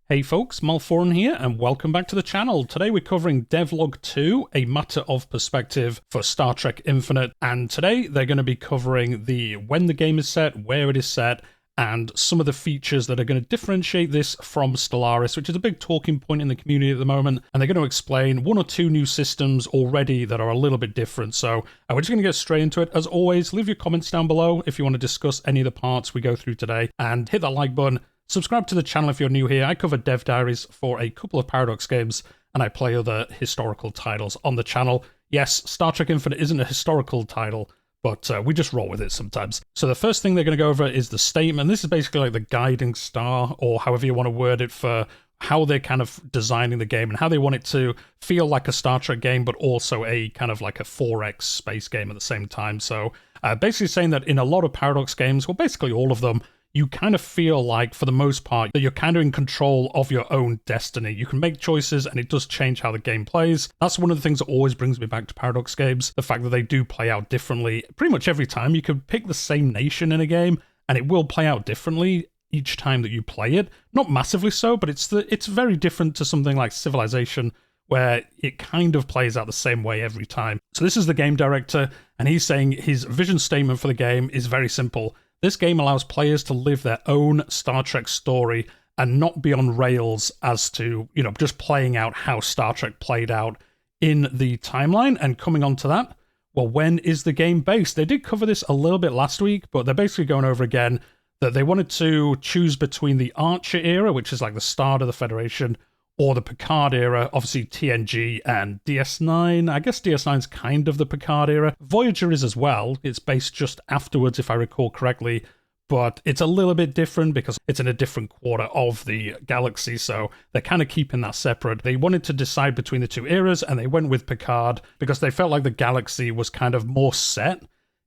Hey folks, Malforian here, and welcome back to the channel. Today we're covering Devlog 2, A Matter of Perspective for Star Trek Infinite, and today they're going to be covering when the game is set, where it is set, and some of the features that are going to differentiate this from Stellaris, which is a big talking point in the community at the moment, and they're going to explain one or two new systems already that are a little bit different. So we're just going to get straight into it. As always, leave your comments down below if you want to discuss any of the parts we go through today, and hit that like button. Subscribe to the channel if you're new here. I cover dev diaries for a couple of Paradox games, and I play other historical titles on the channel. Yes, Star Trek Infinite isn't a historical title, but we just roll with it sometimes. So the first thing they're going to go over is the statement. This is basically like the guiding star, or however you want to word it, for how they're kind of designing the game and how they want it to feel like a Star Trek game, but also a kind of like a 4X space game at the same time. So basically saying that in a lot of Paradox games, well, basically all of them, you kind of feel like, for the most part, that you're kind of in control of your own destiny. You can make choices, and it does change how the game plays. That's one of the things that always brings me back to Paradox games, the fact that they do play out differently. Pretty much every time, you can pick the same nation in a game, and it will play out differently each time that you play it. Not massively so, but it's very different to something like Civilization, where it kind of plays out the same way every time. So this is the game director, and he's saying his vision statement for the game is very simple. This game allows players to live their own Star Trek story and not be on rails as to, just playing out how Star Trek played out in the timeline. And coming on to that, well, when is the game based? They did cover this a little bit last week, but they're basically going over again that they wanted to choose between the Archer era, which is like the start of the Federation, or the Picard era, obviously TNG and DS9. I guess DS9's kind of the Picard era. Voyager is as well. It's based just afterwards, if I recall correctly, but it's a little bit different because it's in a different quarter of the galaxy, so they're kind of keeping that separate. They wanted to decide between the two eras, and they went with Picard because they felt like the galaxy was kind of more set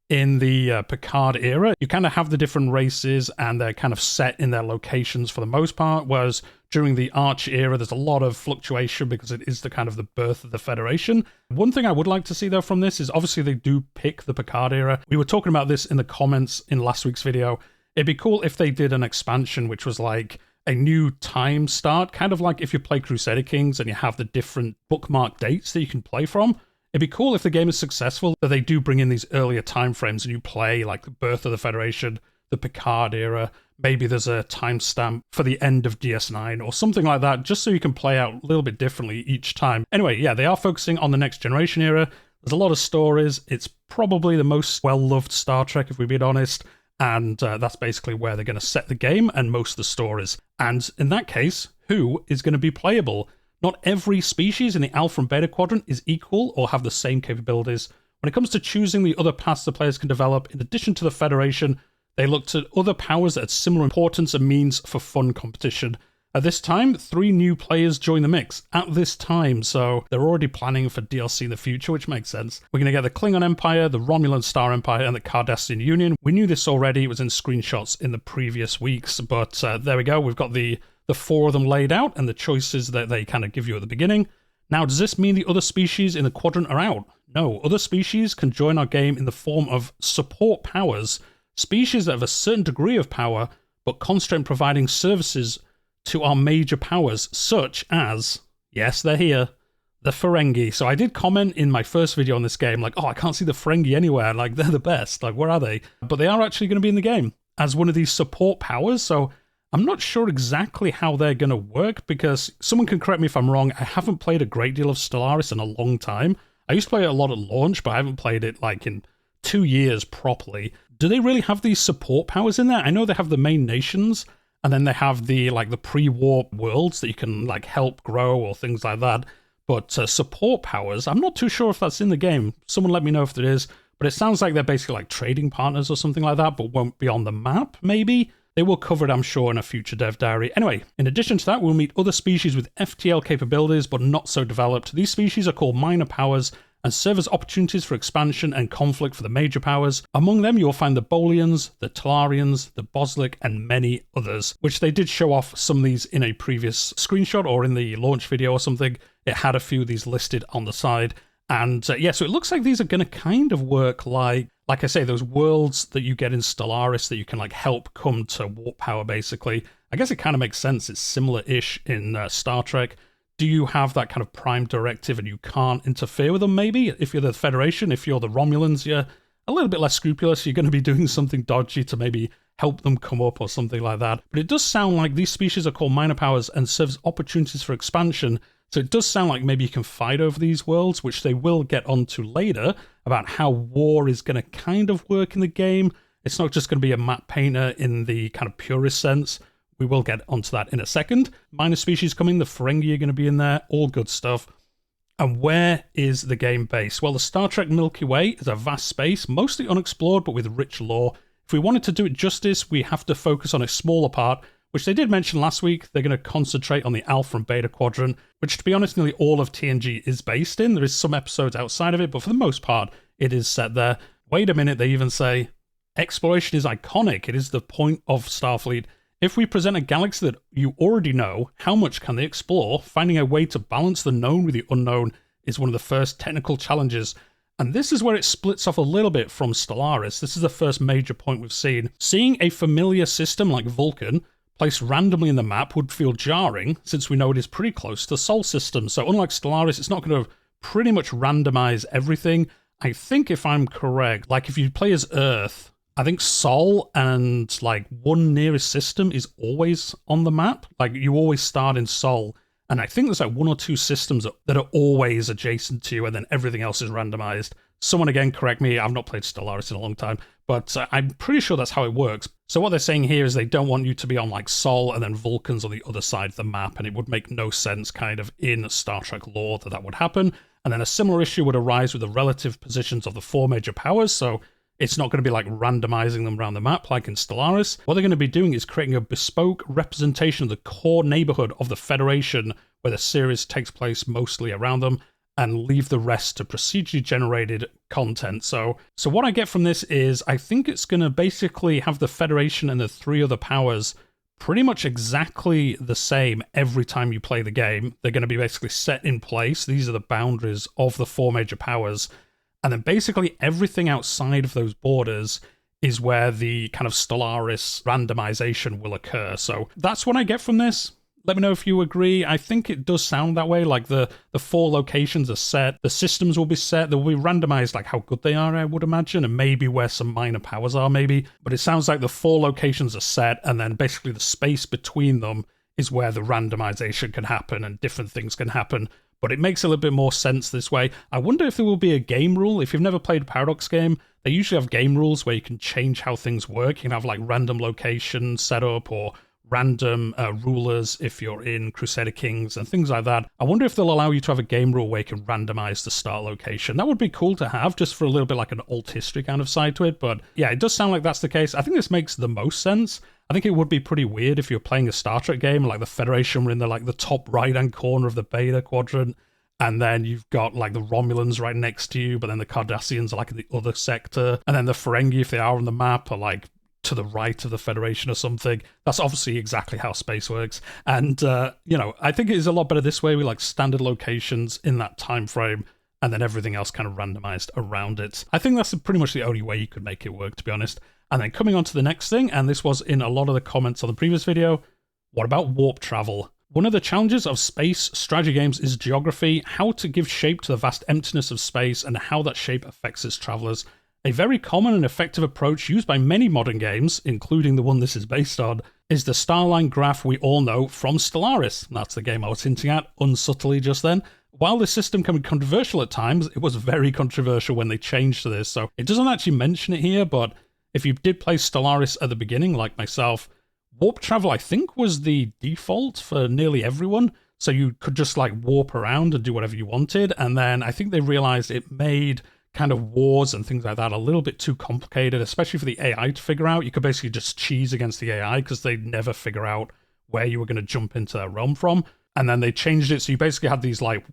in the Picard era. You kind of have the different races, and they're kind of set in their locations for the most part, whereas during the Arch era, there's a lot of fluctuation because it is the kind of the birth of the Federation. One thing I would like to see, though, from this is obviously they do pick the Picard era. We were talking about this in the comments in last week's video. It'd be cool if they did an expansion which was like a new time start, kind of like if you play Crusader Kings and you have the different bookmark dates that you can play from. It'd be cool if the game is successful that they do bring in these earlier time frames and you play like the birth of the Federation, the Picard era. Maybe there's a timestamp for the end of DS9 or something like that, just so you can play out a little bit differently each time. Anyway, yeah, they are focusing on the Next Generation era. There's a lot of stories. It's probably the most well-loved Star Trek, if we're being honest, and that's basically where they're going to set the game and most of the stories. And in that case, who is going to be playable? Not every species in the Alpha and Beta Quadrant is equal or have the same capabilities. When it comes to choosing the other paths the players can develop, in addition to the Federation, they looked at other powers that had similar importance and means for fun competition. At this time, 3 new players join the mix. At this time, so they're already planning for DLC in the future, which makes sense. We're going to get the Klingon Empire, the Romulan Star Empire, and the Cardassian Union. We knew this already. It was in screenshots in the previous weeks, but there we go. We've got the 4 of them laid out and the choices that they kind of give you at the beginning. Now, does this mean the other species in the quadrant are out? No, other species can join our game in the form of support powers, species that have a certain degree of power, but concentrate on providing services to our major powers, such as, yes, they're here, the Ferengi. So I did comment in my first video on this game, like, oh, I can't see the Ferengi anywhere, like, they're the best, like, where are they? But they are actually going to be in the game as one of these support powers, so I'm not sure exactly how they're going to work, because someone can correct me if I'm wrong, I haven't played a great deal of Stellaris in a long time. I used to play it a lot at launch, but I haven't played it, like, in 2 years properly. Do they really have these support powers in there? I know they have the main nations, and then they have the pre-warp worlds that you can like help grow or things like that. But support powers, I'm not too sure if that's in the game. Someone let me know if there is. But it sounds like they're basically like trading partners or something like that, but won't be on the map, maybe? They will cover it, I'm sure, in a future dev diary. Anyway, in addition to that, we'll meet other species with FTL capabilities, but not so developed. These species are called minor powers, and serve as opportunities for expansion and conflict for the major powers. Among them, you'll find the Bolians, the Talarians, the Boslik, and many others, which they did show off some of these in a previous screenshot or in the launch video or something. It had a few of these listed on the side. And yeah, so it looks like these are going to kind of work like like I say, those worlds that you get in Stellaris that you can like help come to warp power, basically. I guess it kind of makes sense. It's similar-ish in Star Trek. Do you have that kind of prime directive and you can't interfere with them, maybe? If you're the Federation, if you're the Romulans, you're a little bit less scrupulous. You're going to be doing something dodgy to maybe help them come up or something like that. But it does sound like these species are called minor powers and serves opportunities for expansion. So it does sound like maybe you can fight over these worlds, which they will get onto later, about how war is going to kind of work in the game. It's not just going to be a map painter in the kind of purist sense. We will get onto that in a second. Minor species coming, the Ferengi are going to be in there, all good stuff. And where is the game based? Well, the Star Trek Milky Way is a vast space, mostly unexplored, but with rich lore. If we wanted to do it justice, we have to focus on a smaller part, which they did mention last week. They're going to concentrate on the Alpha and Beta Quadrant, which, to be honest, nearly all of TNG is based in. There is some episodes outside of it, but for the most part, it is set there. Wait a minute, they even say, exploration is iconic. It is the point of Starfleet. If we present a galaxy that you already know, how much can they explore? Finding a way to balance the known with the unknown is one of the first technical challenges. And this is where it splits off a little bit from Stellaris. This is the first major point we've seen. Seeing a familiar system like Vulcan placed randomly in the map would feel jarring, since we know it is pretty close to the Sol system. So unlike Stellaris, it's not going to pretty much randomize everything. I think if I'm correct, like if you play as Earth, I think Sol and like one nearest system is always on the map. Like you always start in Sol. And I think there's like one or two systems that are always adjacent to you, and then everything else is randomized. Someone again correct me, I've not played Stellaris in a long time, but I'm pretty sure that's how it works. So what they're saying here is they don't want you to be on like Sol and then Vulcans on the other side of the map, and it would make no sense kind of in Star Trek lore that would happen. And then a similar issue would arise with the relative positions of the four major powers, so it's not going to be like randomizing them around the map like in Stellaris. What they're going to be doing is creating a bespoke representation of the core neighborhood of the Federation, where the series takes place mostly around them, and leave the rest to procedurally generated content. So what I get from this is I think it's going to basically have the Federation and the three other powers pretty much exactly the same every time you play the game. They're going to be basically set in place. These are the boundaries of the four major powers. And then basically everything outside of those borders is where the kind of Stellaris randomization will occur. So that's what I get from this. Let me know if you agree. I think it does sound that way. Like the four locations are set. The systems will be set. They'll be randomized like how good they are, I would imagine, and maybe where some minor powers are maybe. But it sounds like the four locations are set, and then basically the space between them is where the randomization can happen and different things can happen. But it makes a little bit more sense this way. I wonder if there will be a game rule. If you've never played a Paradox game, they usually have game rules where you can change how things work. You can have like random location setup or random rulers if you're in Crusader Kings and things like that. I wonder if they'll allow you to have a game rule where you can randomize the start location. That would be cool to have, just for a little bit like an alt history kind of side to it. But yeah, it does sound like that's the case. I think this makes the most sense. I think it would be pretty weird if you're playing a Star Trek game, like the Federation were in the top right-hand corner of the Beta Quadrant, and then you've got like the Romulans right next to you, but then the Cardassians are like in the other sector, and then the Ferengi, if they are on the map, are like to the right of the Federation or something. That's obviously exactly how space works. And, I think it is a lot better this way with like standard locations in that time frame, and then everything else kind of randomized around it. I think that's pretty much the only way you could make it work, to be honest. And then coming on to the next thing, and this was in a lot of the comments on the previous video, what about warp travel? One of the challenges of space strategy games is geography, how to give shape to the vast emptiness of space, and how that shape affects its travelers. A very common and effective approach used by many modern games, including the one this is based on, is the starline graph we all know from Stellaris. That's the game I was hinting at unsubtly just then. While this system can be controversial at times, it was very controversial when they changed to this, so it doesn't actually mention it here, but if you did play Stellaris at the beginning, like myself, warp travel, I think, was the default for nearly everyone, so you could just like warp around and do whatever you wanted, and then I think they realized it made kind of wars and things like that a little bit too complicated, especially for the AI to figure out. You could basically just cheese against the AI because they'd never figure out where you were going to jump into their realm from. And then they changed it, so you basically had these like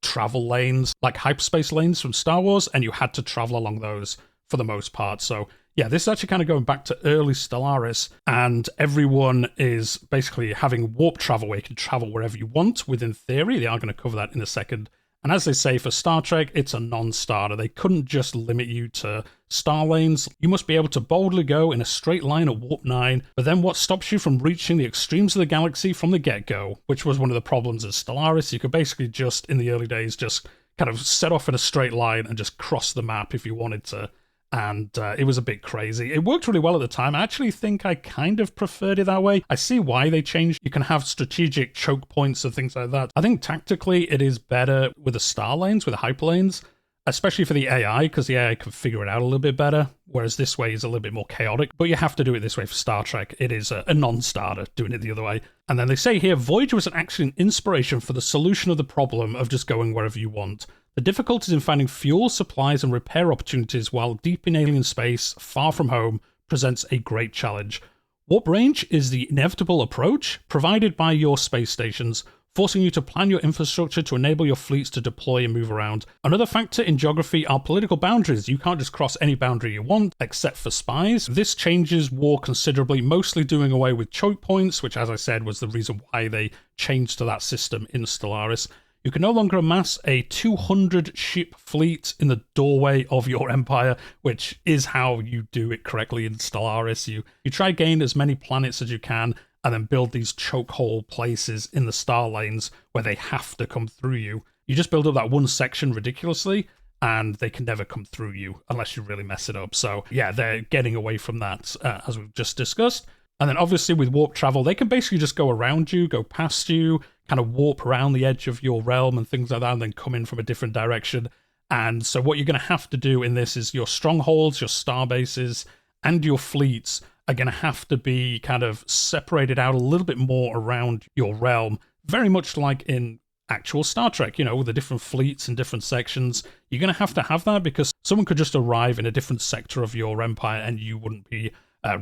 travel lanes, like hyperspace lanes from Star Wars, and you had to travel along those for the most part. So yeah, this is actually kind of going back to early Stellaris, and everyone is basically having warp travel where you can travel wherever you want within theory. They are going to cover that in a second. And as they say for Star Trek, it's a non-starter. They couldn't just limit you to star lanes. You must be able to boldly go in a straight line at warp 9, but then what stops you from reaching the extremes of the galaxy from the get-go, which was one of the problems of Stellaris. You could basically just, in the early days, just kind of set off in a straight line and just cross the map if you wanted to. And it was a bit crazy. It worked really well at the time. I actually think I kind of preferred it that way. I see why they changed. You can have strategic choke points and things like that. I think tactically it is better with the star lanes, with the hyperlanes, especially for the AI, because the AI can figure it out a little bit better, whereas this way is a little bit more chaotic. But you have to do it this way for Star Trek. It is a non-starter doing it the other way. And then they say here, Voyager was actually an inspiration for the solution of the problem of just going wherever you want. The difficulties in finding fuel, supplies, and repair opportunities while deep in alien space, far from home, presents a great challenge. Warp range is the inevitable approach provided by your space stations, forcing you to plan your infrastructure to enable your fleets to deploy and move around. Another factor in geography are political boundaries. You can't just cross any boundary you want, except for spies. This changes war considerably, mostly doing away with choke points, which, as I said, was the reason why they changed to that system in Stellaris. You can no longer amass a 200-ship fleet in the doorway of your empire, which is how you do it correctly in Stellaris. You try to gain as many planets as you can, and then build these chokehold places in the star lanes where they have to come through you. You just build up that one section ridiculously, and they can never come through you unless you really mess it up. So yeah, they're getting away from that, as we've just discussed. And then obviously with warp travel, they can basically just go around you, go past you, kind of warp around the edge of your realm and things like that, and then come in from a different direction. And so what you're going to have to do in this is your strongholds, your star bases, and your fleets are going to have to be kind of separated out a little bit more around your realm, very much like in actual Star Trek, with the different fleets and different sections. You're going to have that because someone could just arrive in a different sector of your empire and you wouldn't be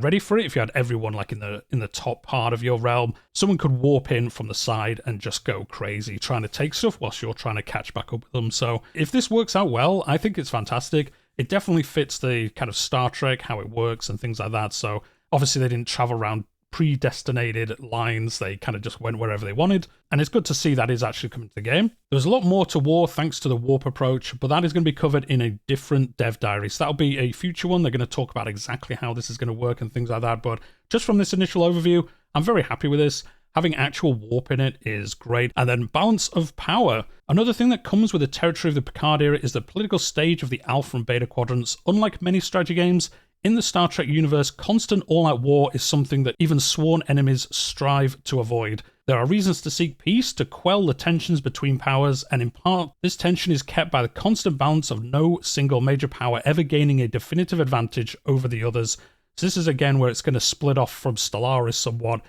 ready for it. If you had everyone like in the top part of your realm, someone could warp in from the side and just go crazy trying to take stuff whilst you're trying to catch back up with them. So if this works out well, I think it's fantastic. It definitely fits the kind of Star Trek, how it works and things like that. So obviously they didn't travel around predestinated lines. They kind of just went wherever they wanted. And it's good to see that is actually coming to the game. There's a lot more to war thanks to the warp approach, but that is going to be covered in a different dev diary. So that'll be a future one. They're going to talk about exactly how this is going to work and things like that. But just from this initial overview, I'm very happy with this. Having actual warp in it is great. And then balance of power. Another thing that comes with the territory of the Picard era is the political stage of the Alpha and Beta quadrants. Unlike many strategy games, in the Star Trek universe, constant all-out war is something that even sworn enemies strive to avoid. There are reasons to seek peace, to quell the tensions between powers, and in part, this tension is kept by the constant balance of no single major power ever gaining a definitive advantage over the others. So this is again where it's going to split off from Stellaris somewhat.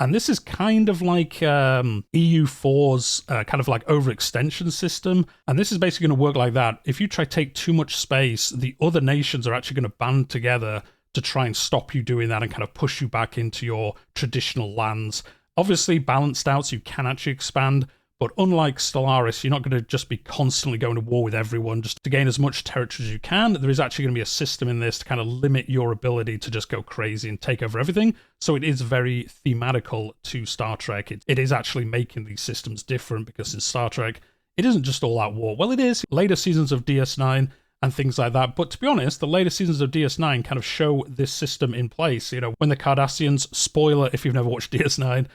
And this is kind of like EU4's kind of like overextension system. And this is basically going to work like that. If you try to take too much space, the other nations are actually going to band together to try and stop you doing that and kind of push you back into your traditional lands. Obviously balanced out so you can actually expand. But unlike Stellaris, you're not going to just be constantly going to war with everyone just to gain as much territory as you can. There is actually going to be a system in this to kind of limit your ability to just go crazy and take over everything. So it is very thematical to Star Trek. It is actually making these systems different because in Star Trek, it isn't just all out war. Well, it is. Later seasons of DS9 and things like that. But to be honest, the later seasons of DS9 kind of show this system in place. When the Cardassians, spoiler if you've never watched DS9,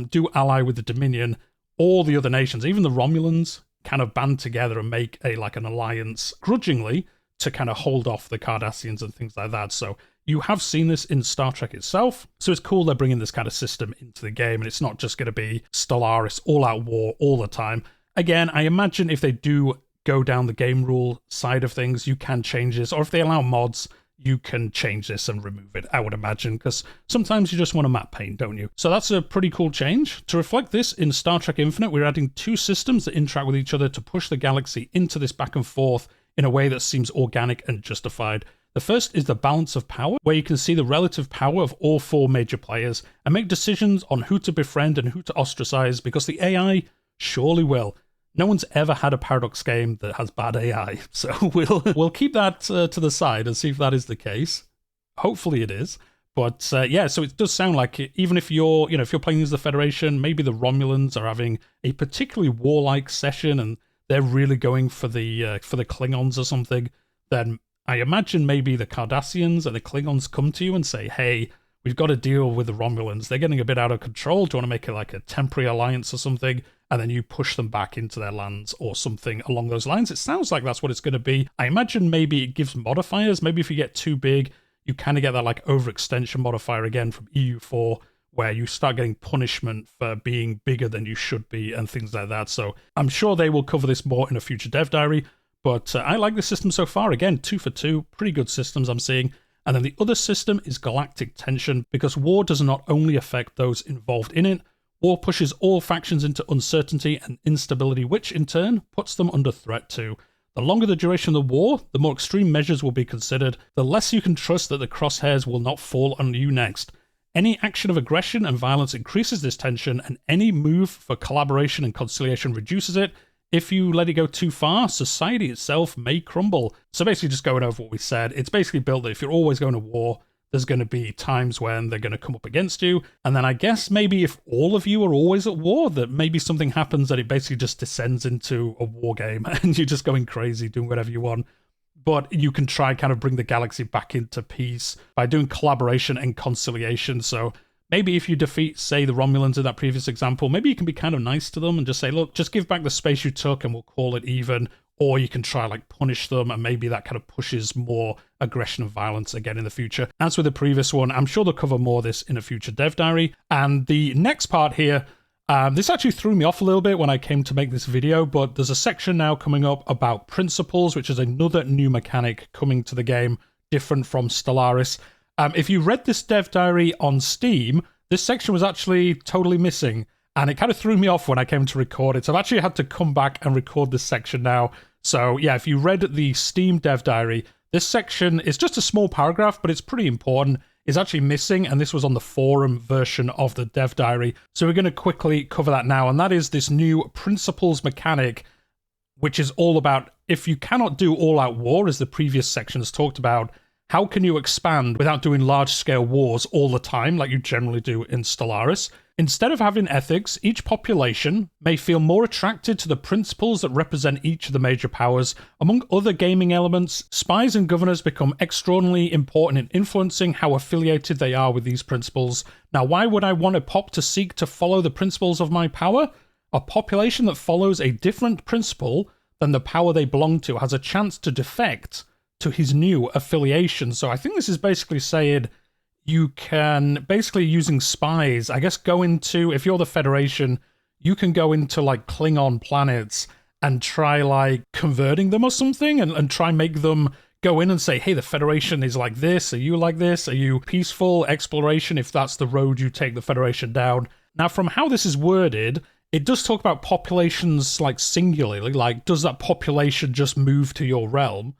do ally with the Dominion, all the other nations, even the Romulans, kind of band together and make an alliance grudgingly to kind of hold off the Cardassians and things like that. So you have seen this in Star Trek itself. So it's cool they're bringing this kind of system into the game, and it's not just going to be Stellaris all-out war all the time. Again, I imagine if they do go down the game rule side of things, you can change this, or if they allow mods, you can change this and remove it, I would imagine, because sometimes you just want a map paint, don't you? So that's a pretty cool change. To reflect this, in Star Trek Infinite, we're adding two systems that interact with each other to push the galaxy into this back and forth in a way that seems organic and justified. The first is the balance of power, where you can see the relative power of all four major players and make decisions on who to befriend and who to ostracize, because the AI surely will. No one's ever had a Paradox game that has bad AI, so we'll keep that to the side and see if that is the case. Hopefully it is. But yeah, so it does sound like it, even if you're playing as the Federation, maybe the Romulans are having a particularly warlike session and they're really going for the Klingons or something, then I imagine maybe the Cardassians and the Klingons come to you and say, hey, we've got to deal with the Romulans. They're getting a bit out of control. Do you want to make it like a temporary alliance or something? And then you push them back into their lands or something along those lines. It sounds like that's what it's going to be. I imagine maybe it gives modifiers. Maybe if you get too big, you kind of get that like overextension modifier again from EU4, where you start getting punishment for being bigger than you should be and things like that. So I'm sure they will cover this more in a future dev diary, but I like the system so far. Again, 2 for 2, pretty good systems I'm seeing. And then the other system is galactic tension, because war does not only affect those involved in it, war pushes all factions into uncertainty and instability, which in turn puts them under threat too. The longer the duration of the war, the more extreme measures will be considered, the less you can trust that the crosshairs will not fall on you next. Any action of aggression and violence increases this tension, and any move for collaboration and conciliation reduces it. If you let it go too far, society itself may crumble. So basically just going over what we said, it's basically built that if you're always going to war, there's going to be times when they're going to come up against you. And then I guess maybe if all of you are always at war, that maybe something happens that it basically just descends into a war game and you're just going crazy, doing whatever you want. But you can try kind of bring the galaxy back into peace by doing collaboration and conciliation. So maybe if you defeat, say, the Romulans in that previous example, maybe you can be kind of nice to them and just say, look, just give back the space you took and we'll call it even. Or you can try like punish them, and maybe that kind of pushes more aggression and violence again in the future. As with the previous one, I'm sure they'll cover more of this in a future dev diary. And the next part here, this actually threw me off a little bit when I came to make this video, but there's a section now coming up about principles, which is another new mechanic coming to the game, different from Stellaris. If you read this dev diary on Steam, this section was actually totally missing, and it kind of threw me off when I came to record it. So I've actually had to come back and record this section now. So yeah, if you read the Steam dev diary, this section is just a small paragraph, but it's pretty important. It's actually missing, and this was on the forum version of the dev diary. So we're going to quickly cover that now, and that is this new principles mechanic, which is all about if you cannot do all-out war, as the previous sections talked about, how can you expand without doing large-scale wars all the time like you generally do in Stellaris? Instead of having ethics, each population may feel more attracted to the principles that represent each of the major powers. Among other gaming elements, spies and governors become extraordinarily important in influencing how affiliated they are with these principles. Now, why would I want a pop to seek to follow the principles of my power? A population that follows a different principle than the power they belong to has a chance to defect to his new affiliation. So I think this is basically saying you can, basically using spies, I guess go into, if you're the Federation, you can go into like Klingon planets and try like converting them or something and try make them go in and say, hey, the Federation is like this. Are you like this? Are you peaceful exploration if that's the road you take the Federation down? Now, from how this is worded, it does talk about populations like singularly, like does that population just move to your realm?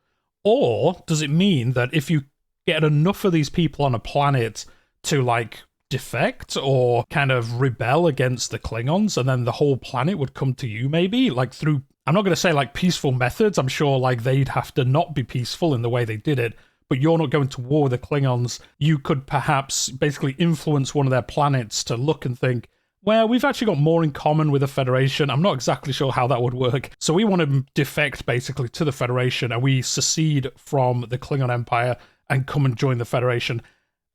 Or does it mean that if you get enough of these people on a planet to like defect or kind of rebel against the Klingons, and then the whole planet would come to you maybe, like through, I'm not going to say like peaceful methods, I'm sure like they'd have to not be peaceful in the way they did it, but you're not going to war with the Klingons. You could perhaps basically influence one of their planets to look and think, well, we've actually got more in common with the Federation. I'm not exactly sure how that would work. So we want to defect basically to the Federation, and we secede from the Klingon Empire and come and join the Federation.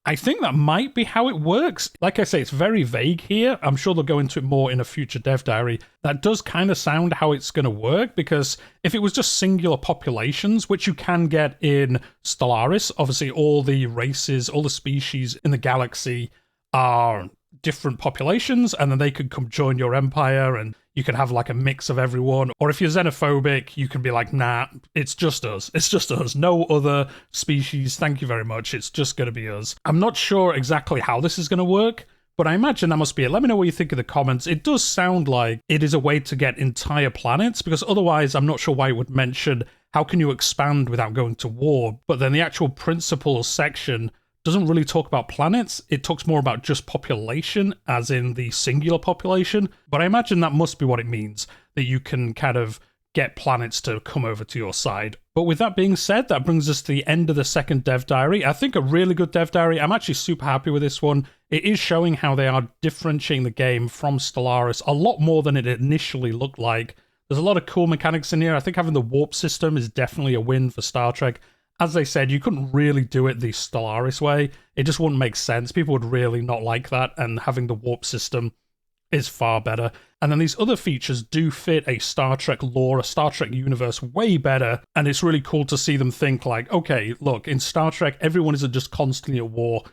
I think that might be how it works. Like I say, it's very vague here. I'm sure they'll go into it more in a future dev diary. That does kind of sound how it's going to work, because if it was just singular populations, which you can get in Stellaris, obviously all the races, all the species in the galaxy are different populations, and then they could come join your empire, and you can have like a mix of everyone. Or if you're xenophobic, you can be like, nah, it's just us. It's just us. No other species. Thank you very much. It's just going to be us. I'm not sure exactly how this is going to work, but I imagine that must be it. Let me know what you think in the comments. It does sound like it is a way to get entire planets, because otherwise I'm not sure why it would mention how can you expand without going to war. But then the actual principles section doesn't really talk about planets. It talks more about just population, as in the singular population. But I imagine that must be what it means, that you can kind of get planets to come over to your side. But with that being said, that brings us to the end of the second dev diary. I think a really good dev diary. I'm actually super happy with this one. It is showing how they are differentiating the game from Stellaris a lot more than it initially looked like. There's a lot of cool mechanics in here. I think having the warp system is definitely a win for Star Trek. As they said, you couldn't really do it the Stellaris way. It just wouldn't make sense. People would really not like that, and having the warp system is far better. And then these other features do fit a Star Trek lore, a Star Trek universe way better, and it's really cool to see them think like, okay, look, in Star Trek, everyone isn't just constantly at war.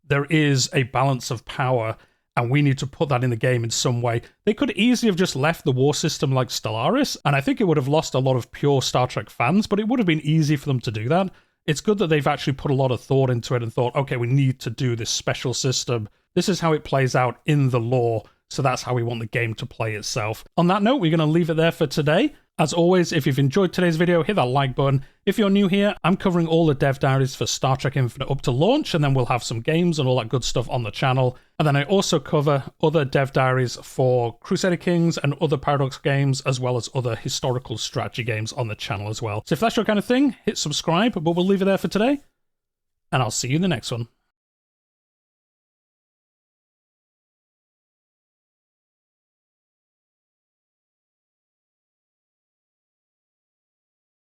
There is a balance of power, and we need to put that in the game in some way. They could easily have just left the war system like Stellaris, and I think it would have lost a lot of pure Star Trek fans, but it would have been easy for them to do that. It's good that they've actually put a lot of thought into it and thought, okay, we need to do this special system. This is how it plays out in the lore, so that's how we want the game to play itself. On that note, we're going to leave it there for today. As always, if you've enjoyed today's video, hit that like button. If you're new here, I'm covering all the dev diaries for Star Trek Infinite up to launch, and then we'll have some games and all that good stuff on the channel. And then I also cover other dev diaries for Crusader Kings and other Paradox games, as well as other historical strategy games on the channel as well. So if that's your kind of thing, hit subscribe, but we'll leave it there for today, and I'll see you in the next one.